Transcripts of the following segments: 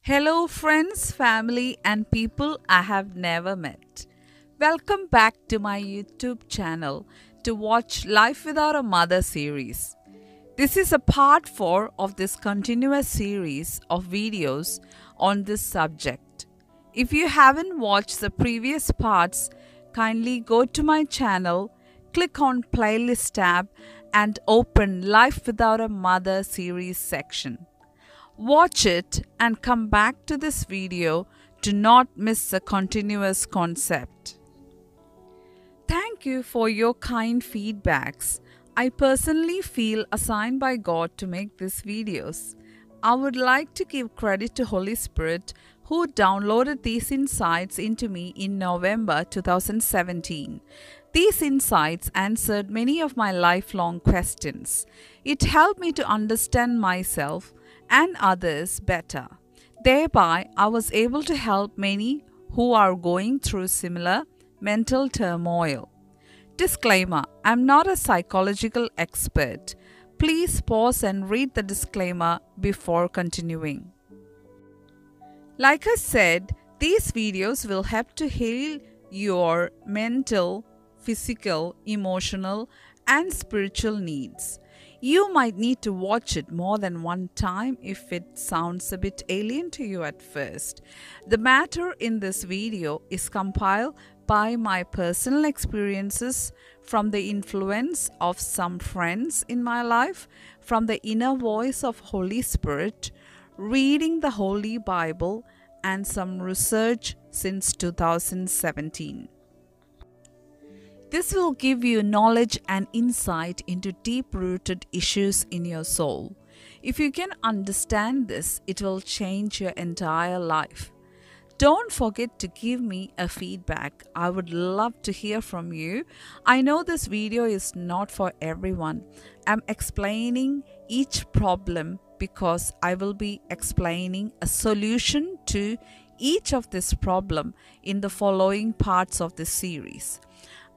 Hello, friends, family, and people I have never met. Welcome back to my YouTube channel to watch Life Without a Mother series. This is a part 4 of this continuous series of videos on this subject. If you haven't watched the previous parts, kindly go to my channel, click on Playlist tab, and open Life Without a Mother series section. Watch it and come back to this video to not miss the continuous concept. Thank you for your kind feedbacks. I personally feel assigned by God to make these videos. I would like to give credit to Holy Spirit who downloaded these insights into me in November 2017. These insights answered many of my lifelong questions. It helped me to understand myself and others better. Thereby, I was able to help many who are going through similar mental turmoil. Disclaimer: I'm not a psychological expert. Please pause and read the disclaimer before continuing. Like I said, these videos will help to heal your mental, physical, emotional, and spiritual needs. You might need to watch it more than one time if it sounds a bit alien to you at first. The matter in this video is compiled by my personal experiences, from the influence of some friends in my life, from the inner voice of Holy Spirit, reading the Holy Bible, and some research since 2017. This will give you knowledge and insight into deep-rooted issues in your soul. If you can understand this, it will change your entire life. Don't forget to give me a feedback. I would love to hear from you. I know this video is not for everyone. I'm explaining each problem because I will be explaining a solution to each of this problem in the following parts of this series.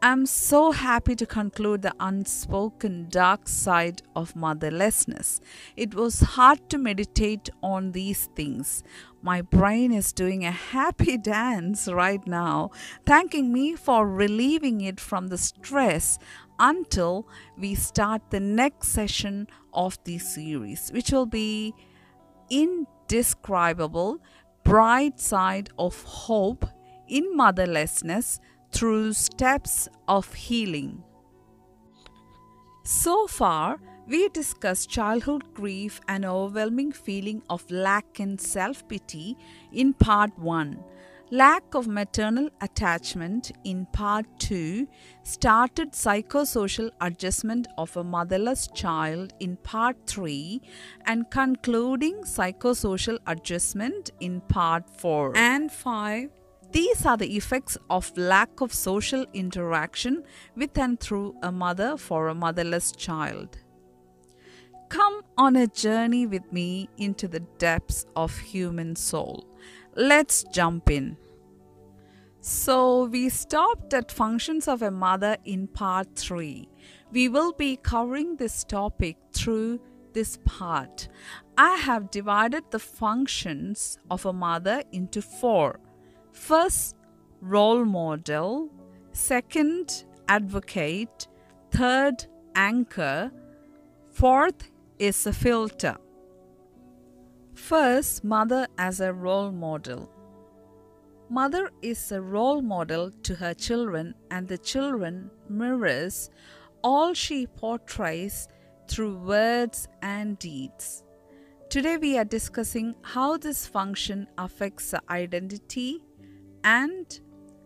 I'm so happy to conclude the unspoken dark side of motherlessness. It was hard to meditate on these things. My brain is doing a happy dance right now, thanking me for relieving it from the stress until we start the next session of this series, which will be indescribable bright side of hope in motherlessness through steps of healing. So far, we discussed childhood grief and overwhelming feeling of lack and self-pity in part 1. Lack of maternal attachment in part 2, started psychosocial adjustment of a motherless child in part 3, and concluding psychosocial adjustment in part 4 and 5. These are the effects of lack of social interaction with and through a mother for a motherless child. Come on a journey with me into the depths of human soul. Let's jump in. So we stopped at functions of a mother in part 3. We will be covering this topic through this part. I have divided the functions of a mother into 4. First, role model. Second, advocate. Third, anchor. Fourth is a filter. First, mother as a role model. Mother is a role model to her children, and the children mirrors all she portrays through words and deeds. Today we are discussing how this function affects the identity and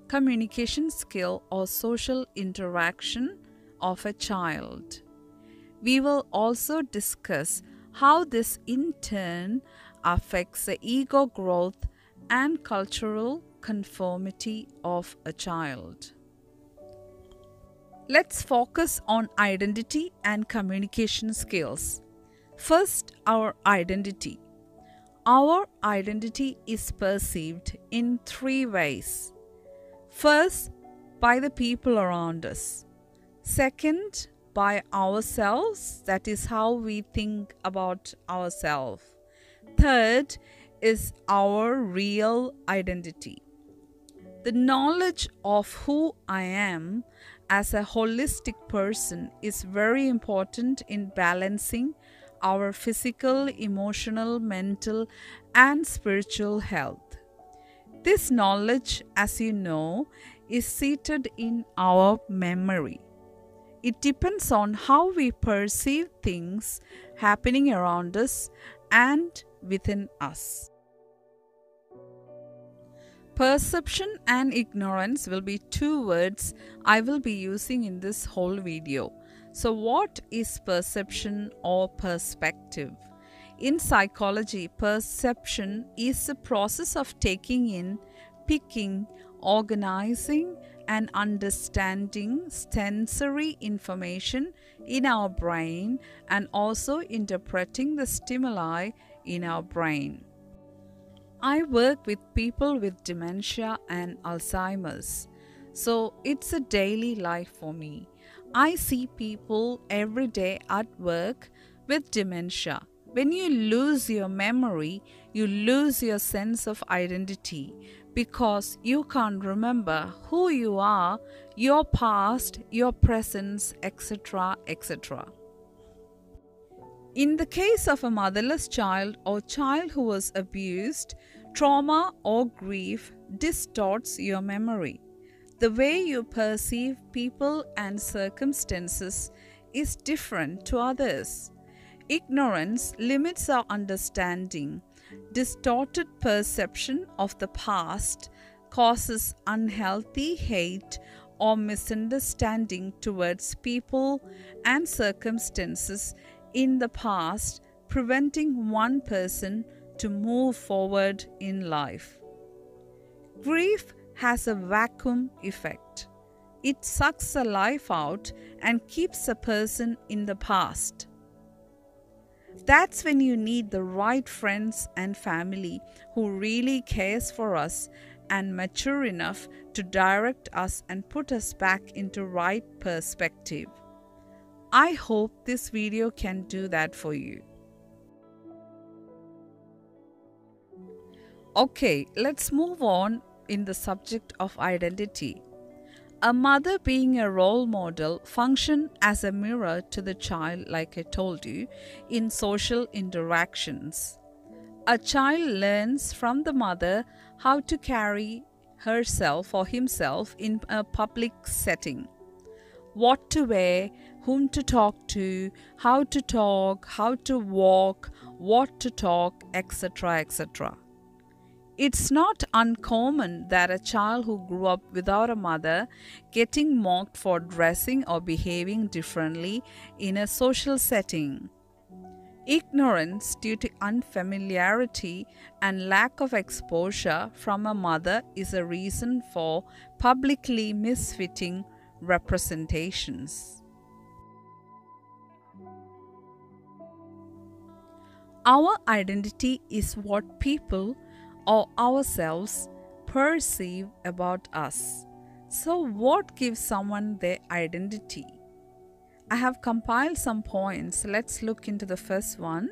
communication skill or social interaction of a child. We will also discuss how this in turn affects the ego growth and cultural conformity of a child. Let's focus on identity and communication skills. First, our identity. Our identity is perceived in 3 ways. First, by the people around us. Second, by ourselves, that is how we think about ourselves. Third is our real identity. The knowledge of who I am as a holistic person is very important in balancing our physical, emotional, mental, and spiritual health. This knowledge, as you know, is seated in our memory. It depends on how we perceive things happening around us and within us. Perception and ignorance will be two words I will be using in this whole video. So, what is perception or perspective? In psychology, perception is the process of taking in, picking, organizing, and understanding sensory information in our brain and also interpreting the stimuli in our brain. I work with people with dementia and Alzheimer's, so it's a daily life for me. I see people every day at work with dementia. When you lose your memory, you lose your sense of identity because you can't remember who you are, your past, your present, etc., etc. In the case of a motherless child or child who was abused, trauma or grief distorts your memory. The way you perceive people and circumstances is different to others. Ignorance limits our understanding. Distorted perception of the past causes unhealthy hate or misunderstanding towards people and circumstances in the past, preventing one person to move forward in life. Grief has a vacuum effect. It sucks the life out and keeps a person in the past. That's when you need the right friends and family who really cares for us and mature enough to direct us and put us back into right perspective. I hope this video can do that for you. Okay, let's move on in the subject of identity. A mother being a role model functions as a mirror to the child, like I told you, in social interactions. A child learns from the mother how to carry herself or himself in a public setting. What to wear, whom to talk to, how to walk, what to talk, etc., etc. It's not uncommon that a child who grew up without a mother getting mocked for dressing or behaving differently in a social setting. Ignorance due to unfamiliarity and lack of exposure from a mother is a reason for publicly misfitting representations. Our identity is what people or ourselves perceive about us. So, what gives someone their identity? I have compiled some points. Let's look into the first one.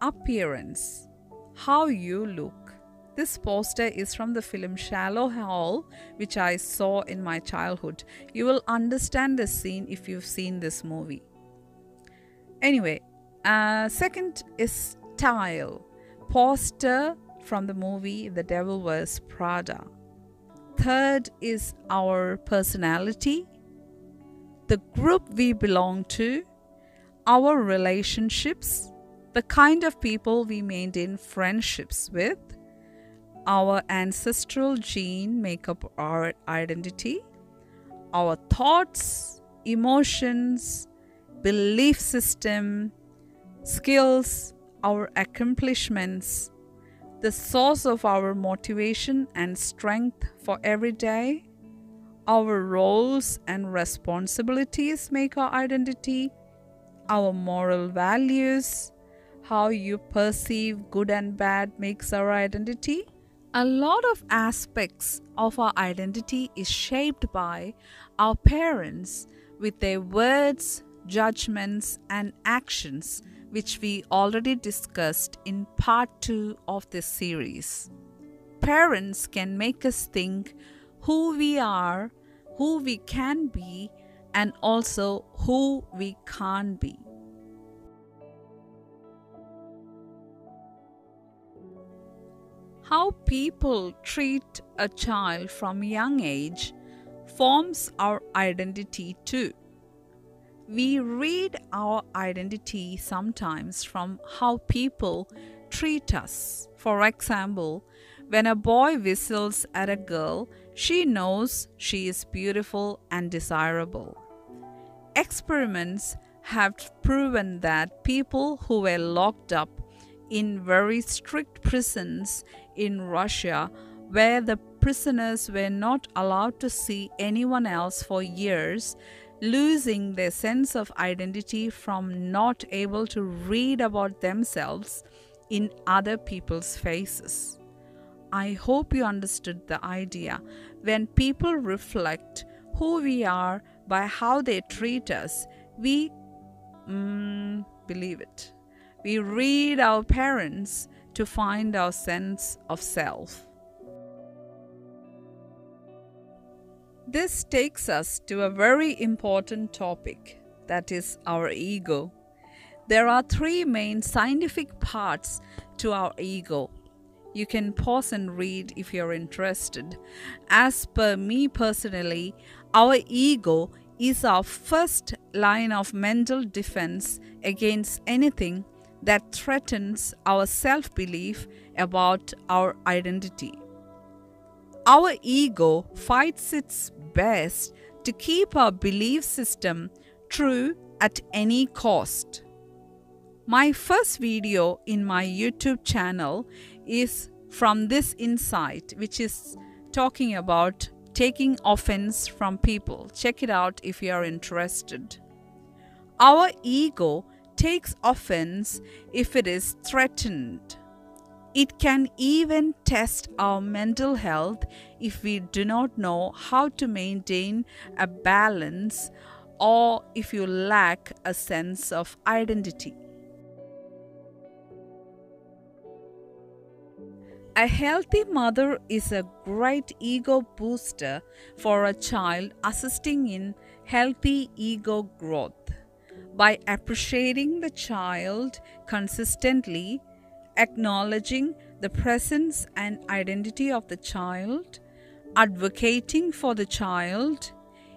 Appearance. How you look. This poster is from the film Shallow Hall, which I saw in my childhood. You will understand this scene if you've seen this movie. Anyway, second is style. Poster from the movie The Devil Wears Prada. Third is our personality, the group we belong to, our relationships, the kind of people we maintain friendships with, our ancestral gene make up our identity, our thoughts, emotions, belief system, skills, our accomplishments, the source of our motivation and strength for every day, our roles and responsibilities make our identity, our moral values, how you perceive good and bad makes our identity. A lot of aspects of our identity is shaped by our parents with their words, judgments, and actions which we already discussed in part 2 of this series. Parents can make us think who we are, who we can be, and also who we can't be. How people treat a child from a young age forms our identity too. We read our identity sometimes from how people treat us. For example, when a boy whistles at a girl, she knows she is beautiful and desirable. Experiments have proven that people who were locked up in very strict prisons in Russia, where the prisoners were not allowed to see anyone else for years, losing their sense of identity from not able to read about themselves in other people's faces. I hope you understood the idea. When people reflect who we are by how they treat us, we believe it. We read our parents to find our sense of self. This takes us to a very important topic, that is our ego. There are 3 main scientific parts to our ego. You can pause and read if you're interested. As per me personally, our ego is our first line of mental defense against anything that threatens our self-belief about our identity. Our ego fights its best to keep our belief system true at any cost. My first video in my YouTube channel is from this insight, which is talking about taking offense from people. Check it out if you are interested. Our ego takes offense if it is threatened. It can even test our mental health if we do not know how to maintain a balance or if you lack a sense of identity. A healthy mother is a great ego booster for a child, assisting in healthy ego growth. By appreciating the child consistently, acknowledging the presence and identity of the child, advocating for the child,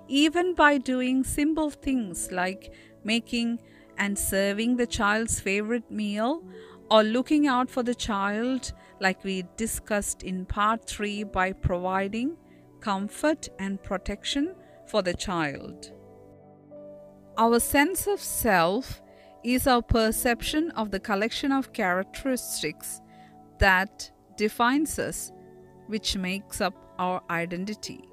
even by doing simple things like making and serving the child's favorite meal or looking out for the child, like we discussed in part 3, by providing comfort and protection for the child. Our sense of self is our perception of the collection of characteristics that defines us, which makes up our identity.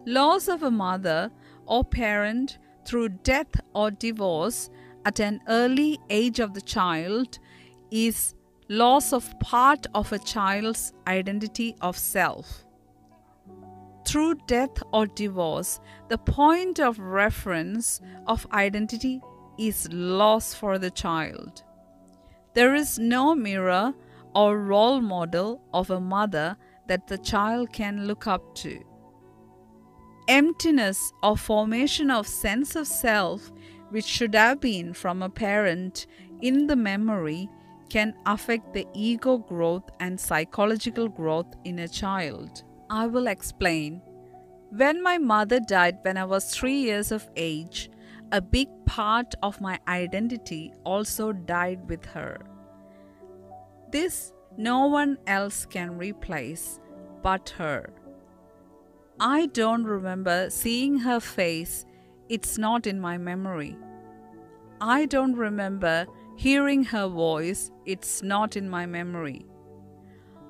Loss of a mother or parent through death or divorce at an early age of the child is loss of part of a child's identity of self. Through death or divorce, the point of reference of identity is lost for the child. There is no mirror or role model of a mother that the child can look up to. Emptiness or formation of sense of self, which should have been from a parent in the memory, can affect the ego growth and psychological growth in a child. I will explain. When my mother died when I was 3 years of age, a big part of my identity also died with her. This no one else can replace but her. I don't remember seeing her face, it's not in my memory. I don't remember hearing her voice, it's not in my memory.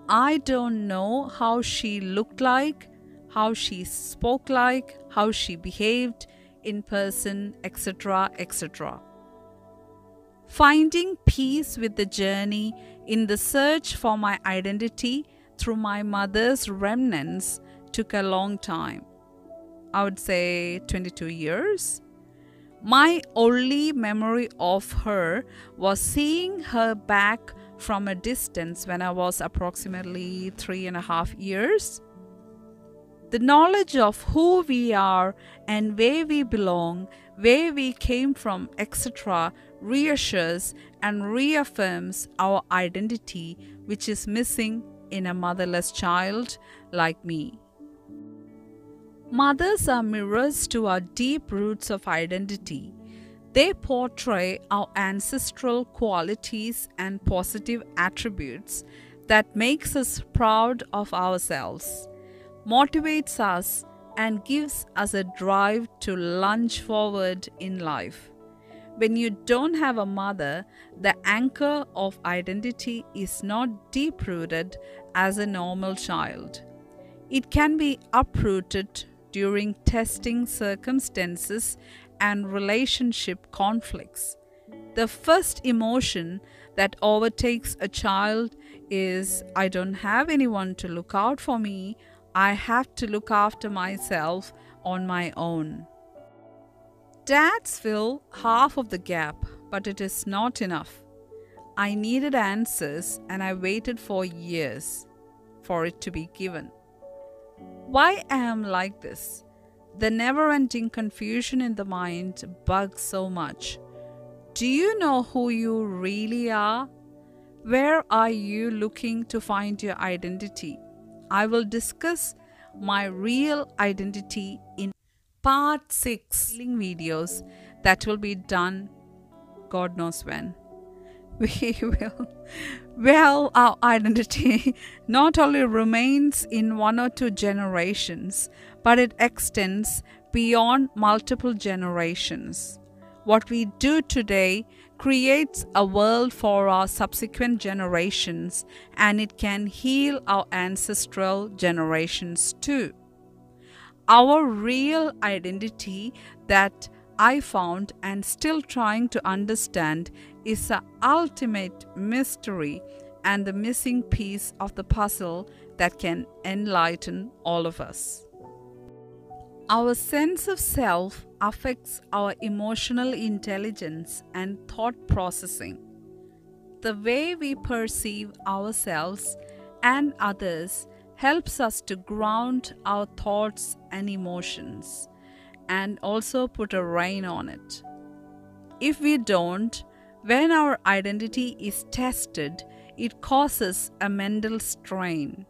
I don't know how she looked like, how she spoke like, how she behaved in person, etc., etc. Finding peace with the journey in the search for my identity through my mother's remnants took a long time. I would say 22 years. My only memory of her was seeing her back from a distance when I was approximately 3.5 years. The knowledge of who we are and where we belong, where we came from, etc., reassures and reaffirms our identity, which is missing in a motherless child like me. Mothers are mirrors to our deep roots of identity. They portray our ancestral qualities and positive attributes that makes us proud of ourselves, motivates us, and gives us a drive to lunge forward in life. When you don't have a mother, the anchor of identity is not deep-rooted as a normal child. It can be uprooted during testing circumstances and relationship conflicts. The first emotion that overtakes a child is, I don't have anyone to look out for me. I have to look after myself on my own. Dads fill half of the gap, but it is not enough. I needed answers and I waited for years for it to be given. Why I am like this? The never-ending confusion in the mind bugs so much. Do you know who you really are? Where are you looking to find your identity? I will discuss my real identity in part 6 videos that will be done God knows when. We will. Well, our identity not only remains in 1 or 2 generations, but it extends beyond multiple generations. What we do today creates a world for our subsequent generations, and it can heal our ancestral generations too. Our real identity that I found and still trying to understand is the ultimate mystery and the missing piece of the puzzle that can enlighten all of us. Our sense of self affects our emotional intelligence and thought processing. The way we perceive ourselves and others helps us to ground our thoughts and emotions and also put a rein on it. If we don't, when our identity is tested, it causes a mental strain,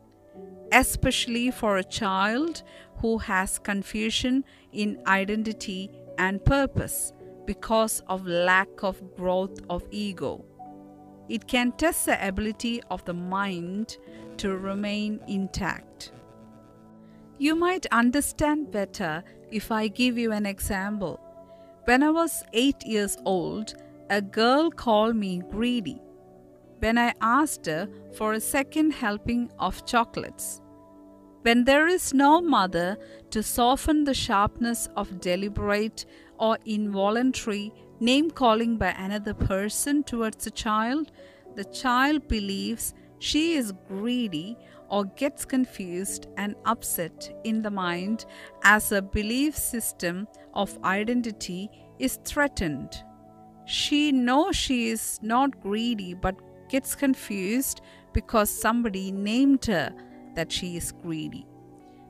especially for a child who has confusion in identity and purpose because of lack of growth of ego. It can test the ability of the mind to remain intact. You might understand better if I give you an example. When I was 8 years old, a girl called me greedy when I asked her for a second helping of chocolates. When there is no mother to soften the sharpness of deliberate or involuntary name-calling by another person towards a child, the child believes she is greedy or gets confused and upset in the mind as a belief system of identity is threatened. She knows she is not greedy but gets confused because somebody named her that she is greedy.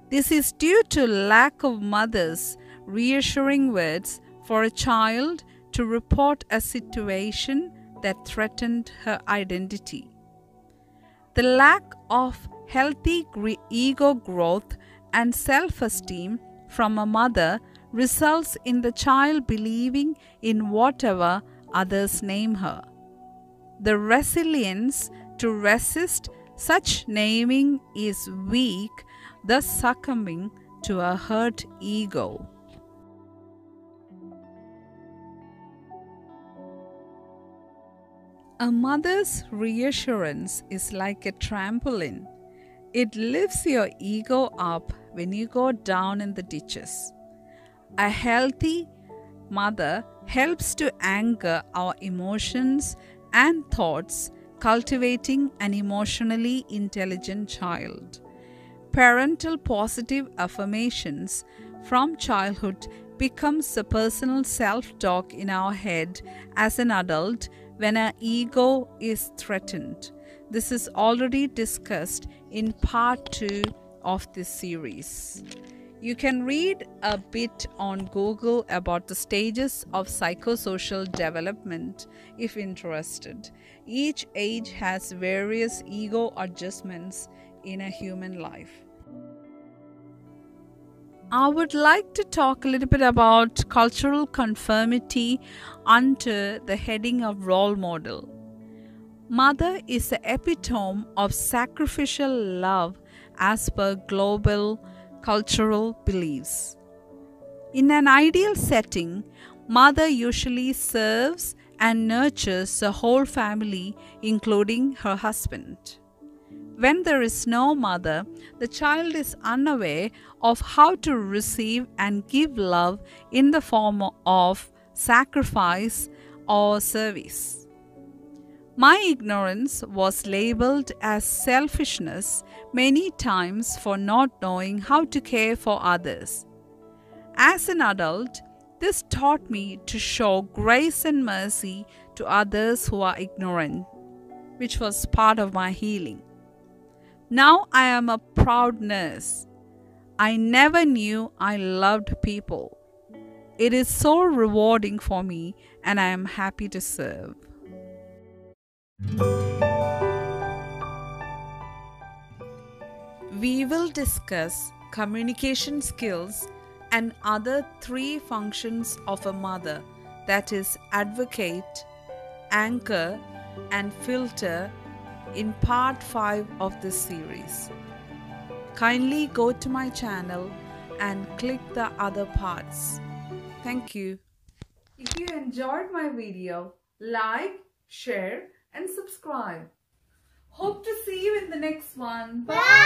This is due to lack of mothers' reassuring words for a child to report a situation that threatened her identity. The lack of healthy ego growth and self-esteem from a mother results in the child believing in whatever others name her. The resilience to resist such naming is weak, thus succumbing to a hurt ego. A mother's reassurance is like a trampoline. It lifts your ego up when you go down in the ditches. A healthy mother helps to anchor our emotions and thoughts, cultivating an emotionally intelligent child. Parental positive affirmations from childhood becomes a personal self-talk in our head as an adult when our ego is threatened. This is already discussed in part 2 of this series. You can read a bit on Google about the stages of psychosocial development if interested. Each age has various ego adjustments in a human life. I would like to talk a little bit about cultural conformity under the heading of role model. Mother is the epitome of sacrificial love as per global cultural beliefs. In an ideal setting, mother usually serves and nurtures the whole family, including her husband. When there is no mother, the child is unaware of how to receive and give love in the form of sacrifice or service. My ignorance was labeled as selfishness many times for not knowing how to care for others. As an adult, this taught me to show grace and mercy to others who are ignorant, which was part of my healing. Now I am a proud nurse. I never knew I loved people. It is so rewarding for me, and I am happy to serve. We will discuss communication skills and other 3 functions of a mother, that is, advocate, anchor, and filter, in part 5 of this series. Kindly go to my channel and click the other parts. Thank you. If you enjoyed my video, like, share, and subscribe. Hope to see you in the next one. Bye.